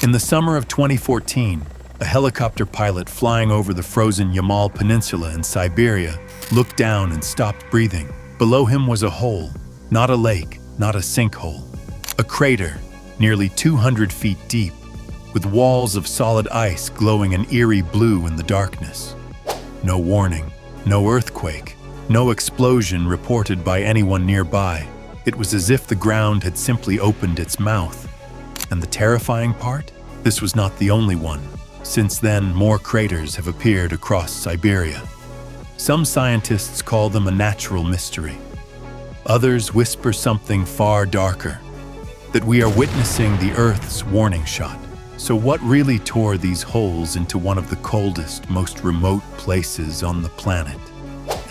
In the summer of 2014, a helicopter pilot flying over the frozen Yamal Peninsula in Siberia looked down and stopped breathing. Below him was a hole, not a lake, not a sinkhole. A crater, nearly 200 feet deep, with walls of solid ice glowing an eerie blue in the darkness. No warning, no earthquake, no explosion reported by anyone nearby. It was as if the ground had simply opened its mouth. And the terrifying part? This was not the only one. Since then, more craters have appeared across Siberia. Some scientists call them a natural mystery. Others whisper something far darker, that we are witnessing the Earth's warning shot. So what really tore these holes into one of the coldest, most remote places on the planet?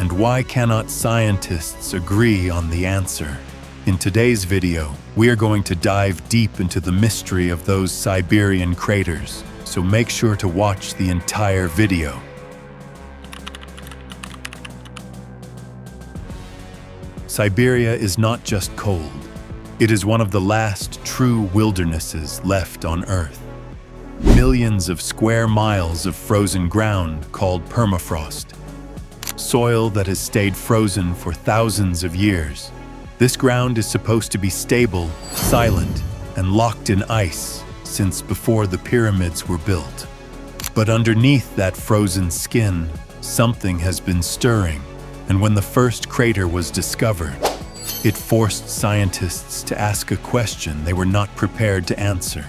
And why cannot scientists agree on the answer? In today's video, we are going to dive deep into the mystery of those Siberian craters, so make sure to watch the entire video. Siberia is not just cold. It is one of the last true wildernesses left on Earth. Millions of square miles of frozen ground called permafrost. Soil that has stayed frozen for thousands of years. This ground is supposed to be stable, silent, and locked in ice since before the pyramids were built. But underneath that frozen skin, something has been stirring, and when the first crater was discovered, it forced scientists to ask a question they were not prepared to answer.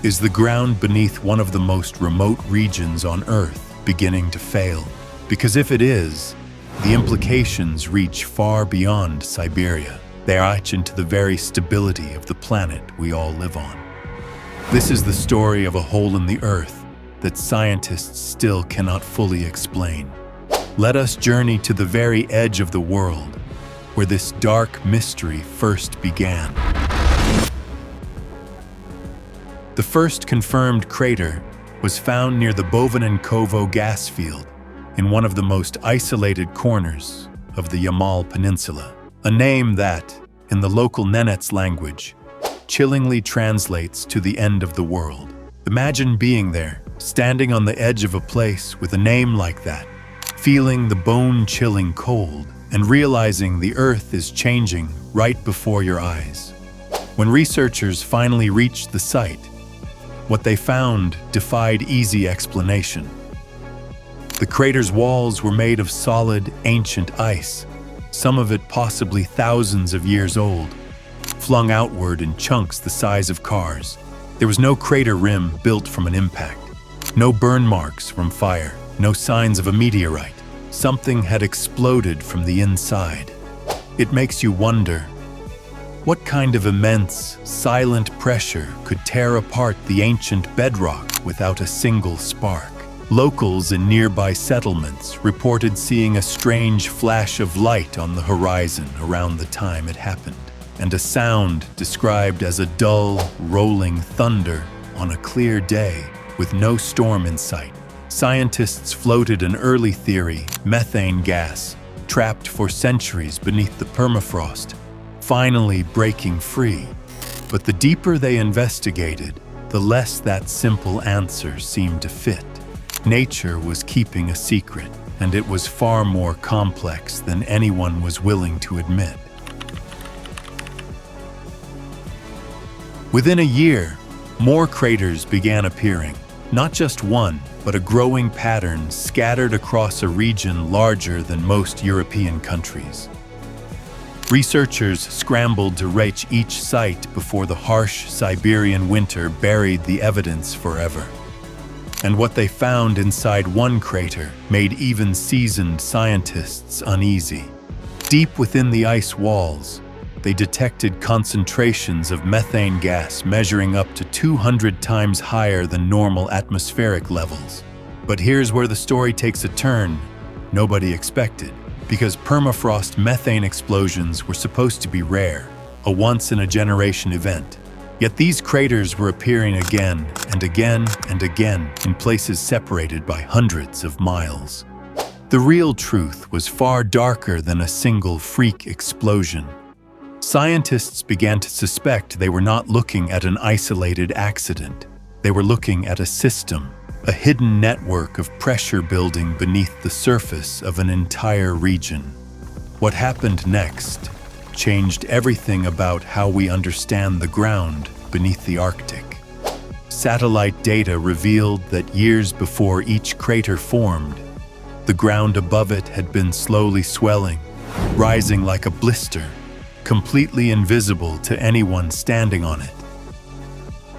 Is the ground beneath one of the most remote regions on Earth beginning to fail? Because if it is, the implications reach far beyond Siberia. They reach into the very stability of the planet we all live on. This is the story of a hole in the Earth that scientists still cannot fully explain. Let us journey to the very edge of the world, where this dark mystery first began. The first confirmed crater was found near the Bovinenkovo gas field, in one of the most isolated corners of the Yamal Peninsula. A name that, in the local Nenets language, chillingly translates to the end of the world. Imagine being there, standing on the edge of a place with a name like that, feeling the bone-chilling cold, and realizing the Earth is changing right before your eyes. When researchers finally reached the site, what they found defied easy explanation. The crater's walls were made of solid, ancient ice, some of it possibly thousands of years old, flung outward in chunks the size of cars. There was no crater rim built from an impact, no burn marks from fire, no signs of a meteorite. Something had exploded from the inside. It makes you wonder, what kind of immense, silent pressure could tear apart the ancient bedrock without a single spark? Locals in nearby settlements reported seeing a strange flash of light on the horizon around the time it happened, and a sound described as a dull, rolling thunder on a clear day with no storm in sight. Scientists floated an early theory, methane gas, trapped for centuries beneath the permafrost, finally breaking free. But the deeper they investigated, the less that simple answer seemed to fit. Nature was keeping a secret, and it was far more complex than anyone was willing to admit. Within a year, more craters began appearing. Not just one, but a growing pattern scattered across a region larger than most European countries. Researchers scrambled to reach each site before the harsh Siberian winter buried the evidence forever. And what they found inside one crater made even seasoned scientists uneasy. Deep within the ice walls, they detected concentrations of methane gas measuring up to 200 times higher than normal atmospheric levels. But here's where the story takes a turn nobody expected, because permafrost methane explosions were supposed to be rare, a once-in-a-generation event. Yet these craters were appearing again and again and again in places separated by hundreds of miles. The real truth was far darker than a single freak explosion. Scientists began to suspect they were not looking at an isolated accident. They were looking at a system, a hidden network of pressure building beneath the surface of an entire region. What happened next changed everything about how we understand the ground beneath the Arctic. Satellite data revealed that years before each crater formed, the ground above it had been slowly swelling, rising like a blister, completely invisible to anyone standing on it.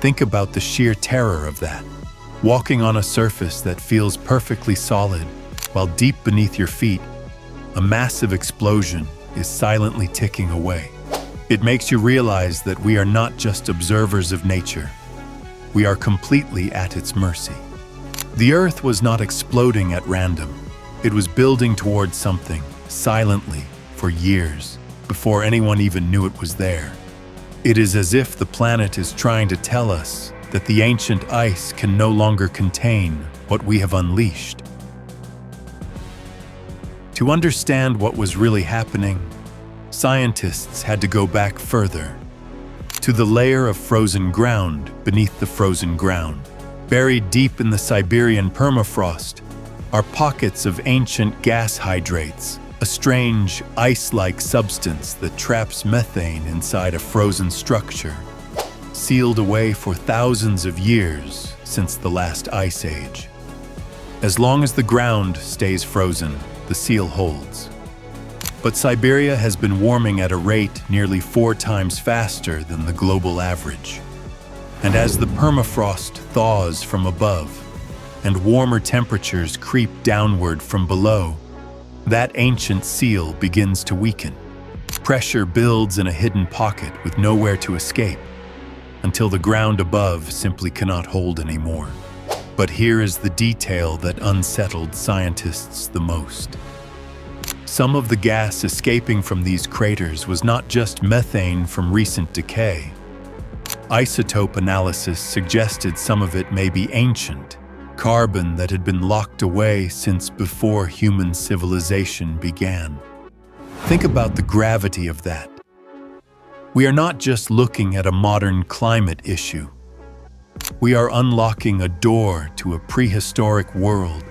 Think about the sheer terror of that. Walking on a surface that feels perfectly solid, while deep beneath your feet, a massive explosion is silently ticking away. It makes you realize that we are not just observers of nature. We are completely at its mercy. The Earth was not exploding at random. It was building towards something, silently, for years, before anyone even knew it was there. It is as if the planet is trying to tell us that the ancient ice can no longer contain what we have unleashed. To understand what was really happening, scientists had to go back further, to the layer of frozen ground beneath the frozen ground. Buried deep in the Siberian permafrost are pockets of ancient gas hydrates, a strange, ice-like substance that traps methane inside a frozen structure, sealed away for thousands of years since the last ice age. As long as the ground stays frozen, the seal holds. But Siberia has been warming at a rate nearly 4 times faster than the global average. And as the permafrost thaws from above and warmer temperatures creep downward from below, that ancient seal begins to weaken. Pressure builds in a hidden pocket with nowhere to escape, until the ground above simply cannot hold anymore. But here is the detail that unsettled scientists the most. Some of the gas escaping from these craters was not just methane from recent decay. Isotope analysis suggested some of it may be ancient, carbon that had been locked away since before human civilization began. Think about the gravity of that. We are not just looking at a modern climate issue. We are unlocking a door to a prehistoric world,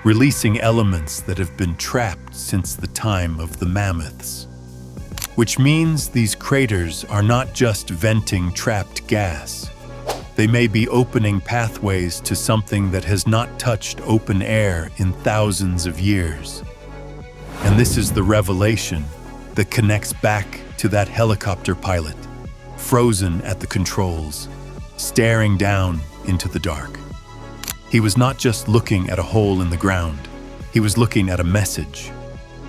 releasing elements that have been trapped since the time of the mammoths. Which means these craters are not just venting trapped gas. They may be opening pathways to something that has not touched open air in thousands of years. And this is the revelation that connects back to that helicopter pilot, frozen at the controls, staring down into the dark. He was not just looking at a hole in the ground. He was looking at a message,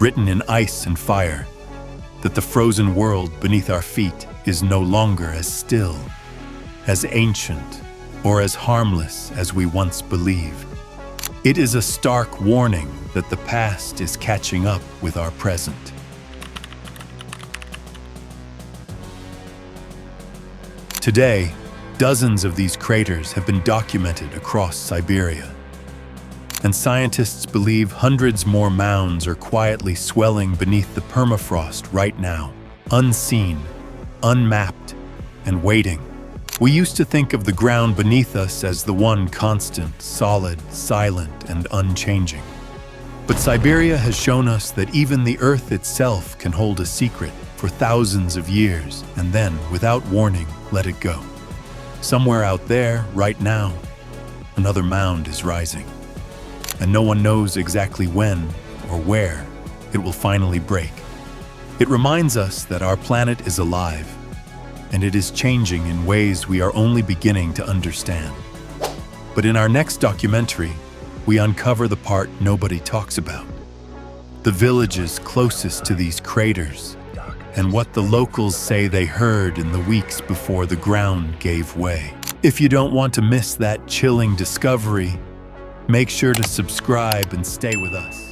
written in ice and fire, that the frozen world beneath our feet is no longer as still, as ancient, or as harmless as we once believed. It is a stark warning that the past is catching up with our present. Today, dozens of these craters have been documented across Siberia, and scientists believe hundreds more mounds are quietly swelling beneath the permafrost right now, unseen, unmapped, and waiting. We used to think of the ground beneath us as the one constant, solid, silent, and unchanging. But Siberia has shown us that even the Earth itself can hold a secret for thousands of years and then, without warning, let it go. Somewhere out there, right now, another mound is rising. And no one knows exactly when or where it will finally break. It reminds us that our planet is alive, and it is changing in ways we are only beginning to understand. But in our next documentary, we uncover the part nobody talks about. The villages closest to these craters, and what the locals say they heard in the weeks before the ground gave way. If you don't want to miss that chilling discovery, make sure to subscribe and stay with us.